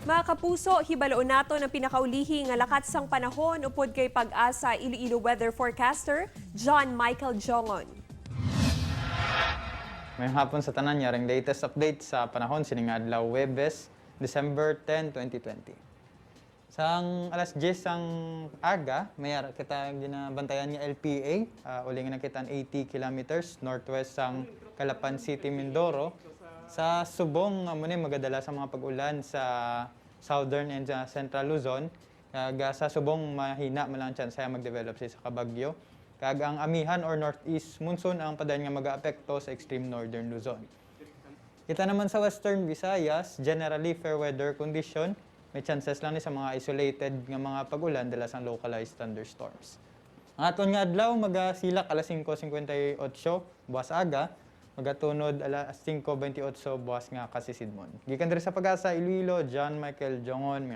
Mga kapuso, hibaloon nato ng pinakaulihi nga lakat sang panahon upod kay Pag-asa Iloilo weather forecaster John Michael Jongon. May hapon sa tanan yaring latest update sa panahon sining adlaw Huwebes, December 10, 2020. Sang alas 10 sang aga, mayara kita ginabantayan nga LPA, uli nga nakitaan 80 kilometers northwest sang Calapan City, Mindoro. Sa subong mo ni magadala sa mga pag-ulan sa southern and central Luzon. Sa subong mahina man lang chance saya mag-develop sa kabagyo. Kag ang amihan or northeast monsoon ang padayon nga mag-aapekto sa extreme northern Luzon. Kita naman sa western Visayas, generally fair weather condition. May chances lang ni sa mga isolated nga mga pag-ulan dala sa localized thunderstorms. Ang aton nga adlaw magasilak alas 5:58 buwas aga, magatunod alas 5:28 buwas nga kasisidmon. Gikan diri sa Pag-asa Iloilo, John Michael Jongon.